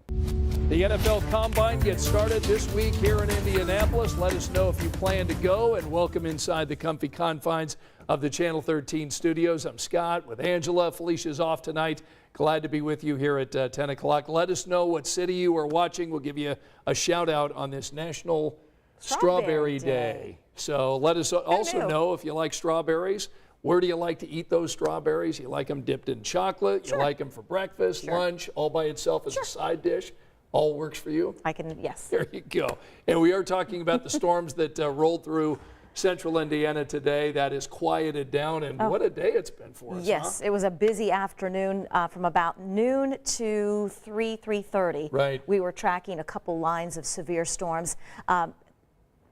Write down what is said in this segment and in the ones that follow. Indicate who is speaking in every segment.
Speaker 1: The NFL Combine gets started this week here in Indianapolis. Let us know if you plan to go, and welcome inside the comfy confines of the Channel 13 studios. I'm Scott with Angela. Felicia's off tonight. Glad to be with you here at 10 o'clock. Let us know what city you are watching. We'll give you a shout out on this National Strawberry Day. So let us also know if you like strawberries. Where do you like to eat those strawberries? You like them dipped in chocolate?
Speaker 2: Sure.
Speaker 1: You like them for breakfast, lunch, all by itself as a side dish? All works for you?
Speaker 2: Yes.
Speaker 1: There you go. And we are talking about the storms that rolled through central Indiana today. That is quieted down, and what a day it's been for us.
Speaker 2: Yes, it was a busy afternoon from about noon to 3:30.
Speaker 1: Right.
Speaker 2: We were tracking a couple lines of severe storms.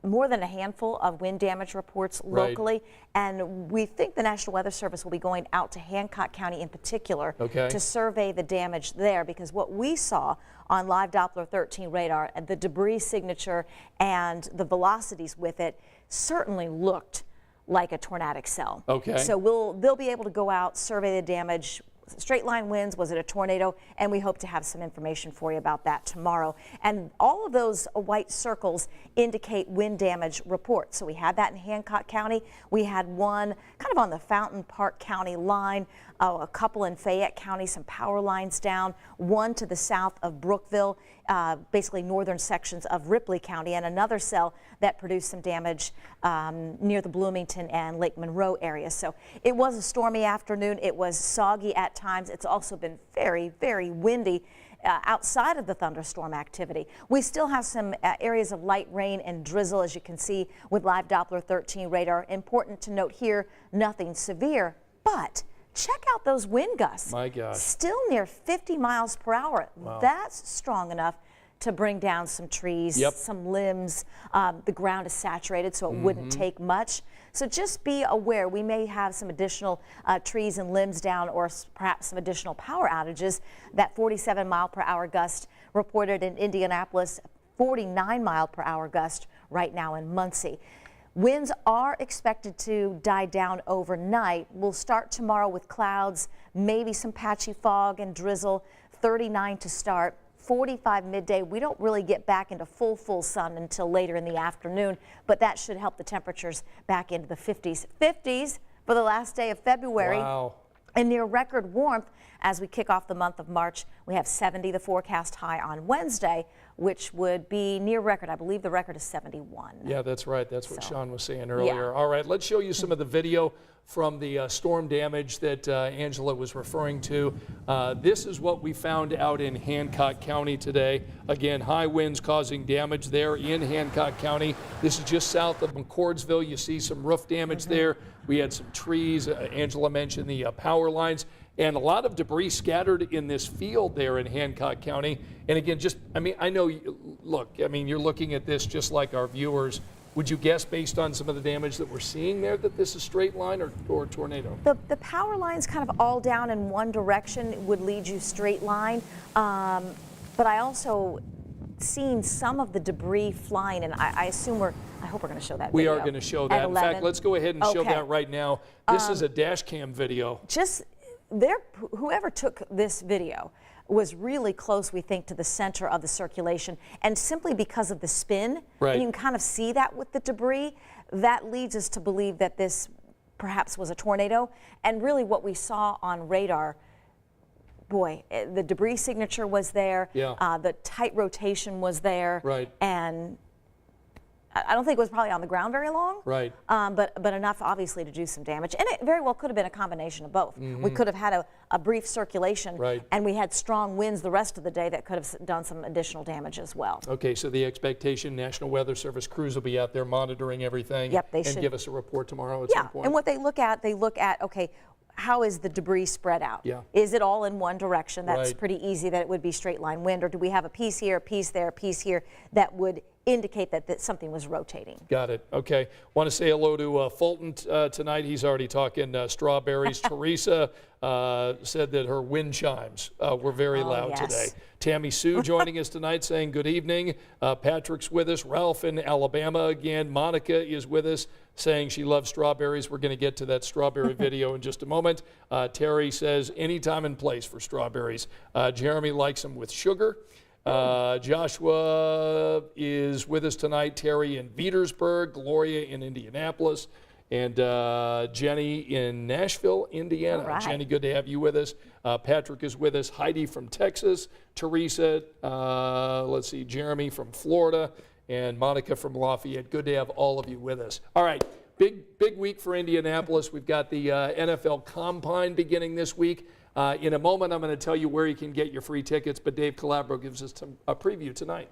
Speaker 2: More than a handful of wind damage reports locally, and we think the National Weather Service will be going out to Hancock County in particular to survey the damage there, because what we saw on live Doppler 13 radar, the debris signature and the velocities with it certainly looked like a tornadic cell.
Speaker 1: Okay.
Speaker 2: So they'll be able to go out, survey the damage. Straight line winds, was it a tornado? And we hope to have some information for you about that tomorrow. And all of those white circles indicate wind damage reports. So we had that in Hancock County. We had one kind of on the Fountain Park County line, a couple in Fayette County, some power lines down, one to the south of Brookville, basically northern sections of Ripley County, and another cell that produced some damage near the Bloomington and Lake Monroe area. So it was a stormy afternoon. It was soggy at times. It's also been very, very windy outside of the thunderstorm activity. We still have some areas of light rain and drizzle, as you can see with live Doppler 13 radar. Important to note here, nothing severe, but check out those wind gusts.
Speaker 1: My God.
Speaker 2: Still near 50 miles per hour.
Speaker 1: Wow.
Speaker 2: That's strong enough to bring down some trees, some limbs. The ground is saturated, so it wouldn't take much. So just be aware, we may have some additional trees and limbs down, or perhaps some additional power outages. That 47 mile per hour gust reported in Indianapolis, 49 mile per hour gust right now in Muncie. Winds are expected to die down overnight. We'll start tomorrow with clouds, maybe some patchy fog and drizzle. 39 to start, 45 midday. We don't really get back into full sun until later in the afternoon, but that should help the temperatures back into the 50s. 50s for the last day of February.
Speaker 1: Wow.
Speaker 2: And near record warmth as we kick off the month of March. We have 70 the forecast high on Wednesday, which would be near record. I believe the record is 71.
Speaker 1: Yeah, that's right. That's what Sean was saying earlier. All right, let's show you some of the video from the storm damage that Angela was referring to. This is what we found out in Hancock County today. Again, high winds causing damage there in Hancock County. This is just south of McCordsville. You see some roof damage there. We had some trees. Angela mentioned the power lines, and a lot of debris scattered in this field there in Hancock County. And again, I know, look, you're looking at this just like our viewers. Would you guess, based on some of the damage that we're seeing there, that this is straight line or tornado?
Speaker 2: The power lines kind of all down in one direction would lead you straight line. But I also seen some of the debris flying, and I assume I hope we're going to show that video.
Speaker 1: We are going to show that. In fact, let's go ahead and show that right now. This is a dash cam video.
Speaker 2: Whoever took this video was really close, we think, to the center of the circulation, and simply because of the spin, and you can kind of see that with the debris, that leads us to believe that this perhaps was a tornado. And really what we saw on radar, boy, the debris signature was there, the tight rotation was there, and I don't think it was probably on the ground very long, but enough obviously to do some damage. And it very well could have been a combination of both. We could have had a brief circulation, and we had strong winds the rest of the day that could have done some additional damage as well.
Speaker 1: Okay, so the expectation, National Weather Service crews will be out there monitoring everything and give us a report tomorrow at some point.
Speaker 2: And what they look at, okay, how is the debris spread out? Is it all in one direction? That's pretty easy, that it would be straight line wind, or do we have a piece here, a piece there, a piece here that would indicate that something was rotating?
Speaker 1: Got it. Okay. Want to say hello to Fulton tonight. He's already talking strawberries. Teresa said that her wind chimes were very loud today. Tammy Sue joining us tonight saying good evening. Patrick's with us. Ralph in Alabama again. Monica is with us saying she loves strawberries. We're going to get to that strawberry video in just a moment. Terry says any time and place for strawberries. Jeremy likes them with sugar. Joshua is with us tonight. Terry in Petersburg, Gloria in Indianapolis, and Jenny in Nashville, Indiana.
Speaker 2: All right.
Speaker 1: Jenny, good to have you with us. Patrick is with us. Heidi from Texas. Teresa, let's see, Jeremy from Florida, and Monica from Lafayette. Good to have all of you with us. All right, big week for Indianapolis. We've got the NFL Combine beginning this week. In a moment, I'm going to tell you where you can get your free tickets, but Dave Calabro gives us a preview tonight.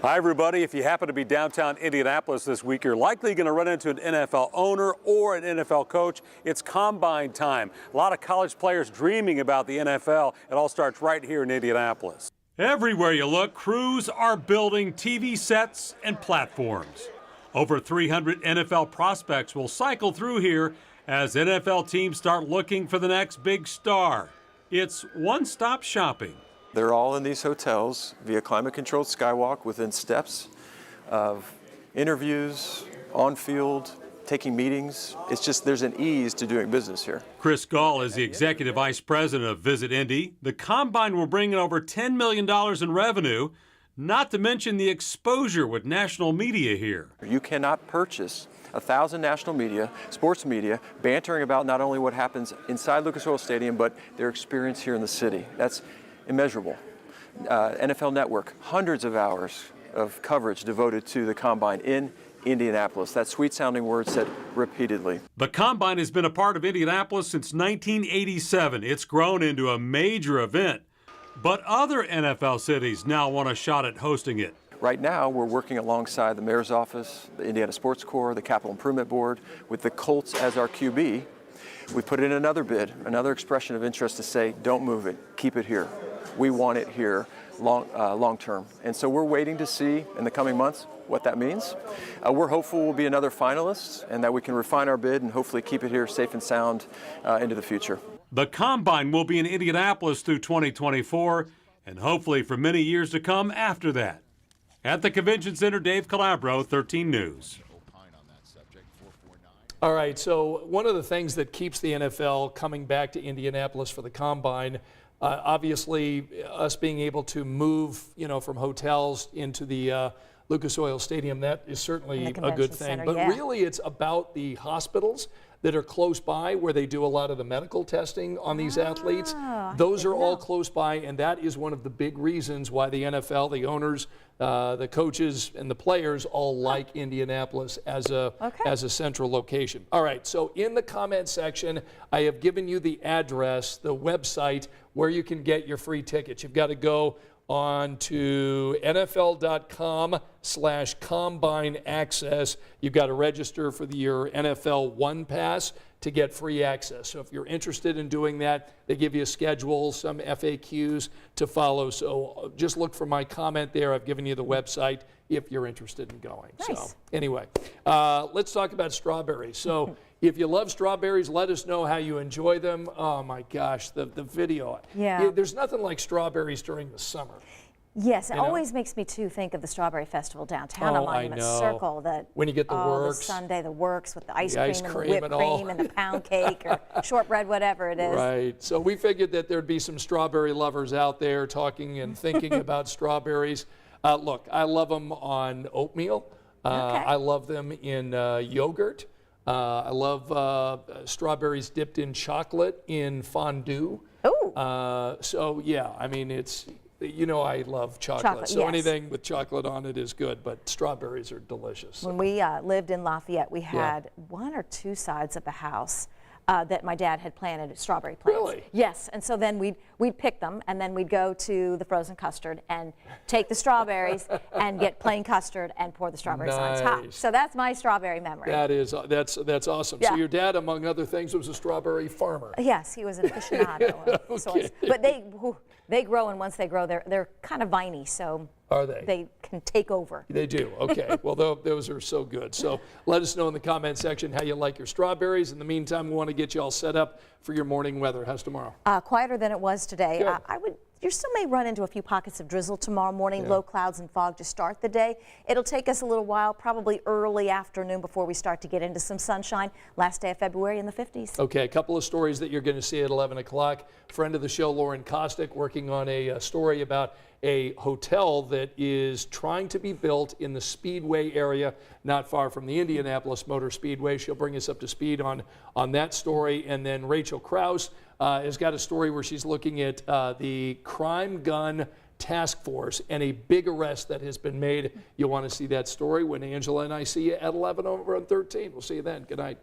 Speaker 3: Hi, everybody. If you happen to be downtown Indianapolis this week, you're likely going to run into an NFL owner or an NFL coach. It's Combine time. A lot of college players dreaming about the NFL. It all starts right here in Indianapolis. Everywhere you look, crews are building TV sets and platforms. Over 300 NFL prospects will cycle through here as NFL teams start looking for the next big star. It's one-stop shopping.
Speaker 4: They're all in these hotels via climate-controlled skywalk within steps of interviews, on-field, taking meetings. It's just there's an ease to doing business here.
Speaker 3: Chris Gall is the executive vice president of Visit Indy. The Combine will bring in over $10 million in revenue, not to mention the exposure with national media here.
Speaker 4: You cannot purchase 1,000 national media, sports media, bantering about not only what happens inside Lucas Oil Stadium, but their experience here in the city. That's immeasurable. NFL Network, hundreds of hours of coverage devoted to the Combine in Indianapolis. That sweet-sounding word said repeatedly.
Speaker 3: The Combine has been a part of Indianapolis since 1987. It's grown into a major event. But other NFL cities now want a shot at hosting it.
Speaker 4: Right now, we're working alongside the Mayor's Office, the Indiana Sports Corps, the Capital Improvement Board, with the Colts as our QB. We put in another bid, another expression of interest to say, don't move it, keep it here. We want it here long term. And so we're waiting to see in the coming months what that means. We're hopeful we'll be another finalist and that we can refine our bid and hopefully keep it here safe and sound into the future.
Speaker 3: The Combine will be in Indianapolis through 2024 and hopefully for many years to come after that. At the Convention Center, Dave Calabro, 13 News.
Speaker 1: All right, so one of the things that keeps the NFL coming back to Indianapolis for the Combine, obviously us being able to move, from hotels into the Lucas Oil Stadium, that is certainly a good thing.
Speaker 2: Center,
Speaker 1: but
Speaker 2: yeah.
Speaker 1: really it's about the hospitals that are close by where they do a lot of the medical testing on these athletes. Those are all close by, and that is one of the big reasons why the NFL, the owners, the coaches, and the players all like Indianapolis as a central location. All right, so in the comment section, I have given you the address, the website, where you can get your free tickets. You've got to go on to NFL.com/Combine Access. You've got to register for your NFL One Pass to get free access. So if you're interested in doing that, they give you a schedule, some FAQs to follow. So just look for my comment there. I've given you the website if you're interested in going.
Speaker 2: Nice.
Speaker 1: So anyway, let's talk about strawberries. So if you love strawberries, let us know how you enjoy them. Oh my gosh, the video.
Speaker 2: Yeah.
Speaker 1: There's nothing like strawberries during the summer.
Speaker 2: Yes, it always makes me too think of the Strawberry Festival downtown on Monument Circle.
Speaker 1: When you get the works.
Speaker 2: The Sunday, the works with the ice
Speaker 1: The
Speaker 2: cream
Speaker 1: ice
Speaker 2: and the
Speaker 1: cream
Speaker 2: whipped
Speaker 1: and all.
Speaker 2: cream and the pound cake or shortbread, whatever it is.
Speaker 1: Right. So we figured that there'd be some strawberry lovers out there talking and thinking about strawberries. Look, I love them on oatmeal. I love them in yogurt. I love strawberries dipped in chocolate in fondue.
Speaker 2: Ooh.
Speaker 1: So yeah, I mean it's. I love chocolate, so
Speaker 2: yes.
Speaker 1: anything with chocolate on it is good, but strawberries are delicious.
Speaker 2: When we lived in Lafayette, we had one or two sides of the house that my dad had planted strawberry plants.
Speaker 1: Really?
Speaker 2: Yes, and so then we'd pick them, and then we'd go to the frozen custard and take the strawberries and get plain custard and pour the strawberries on top.
Speaker 1: Nice.
Speaker 2: So that's my strawberry memory.
Speaker 1: That's awesome.
Speaker 2: Yeah.
Speaker 1: So your dad, among other things, was a strawberry farmer.
Speaker 2: Yes, he was an aficionado of sorts. But they grow, and once they grow, they're kind of viney, so
Speaker 1: Are they?
Speaker 2: they can take over.
Speaker 1: They do. Okay. Well, those are so good. So let us know in the comment section how you like your strawberries. In the meantime, we want to get you all set up for your morning weather. How's tomorrow?
Speaker 2: Quieter than it was today.
Speaker 1: Good.
Speaker 2: I would You still may run into a few pockets of drizzle tomorrow morning, low clouds and fog to start the day. It'll take us a little while, probably early afternoon before we start to get into some sunshine. Last day of February in the 50s.
Speaker 1: Okay, a couple of stories that you're going to see at 11 o'clock. Friend of the show, Lauren Kostick, working on a story about a hotel that is trying to be built in the Speedway area, not far from the Indianapolis Motor Speedway. She'll bring us up to speed on that story. And then Rachel Krause has got a story where she's looking at the crime gun task force and a big arrest that has been made. You'll want to see that story when Angela and I see you at 11 over on 13. We'll see you then. Good night.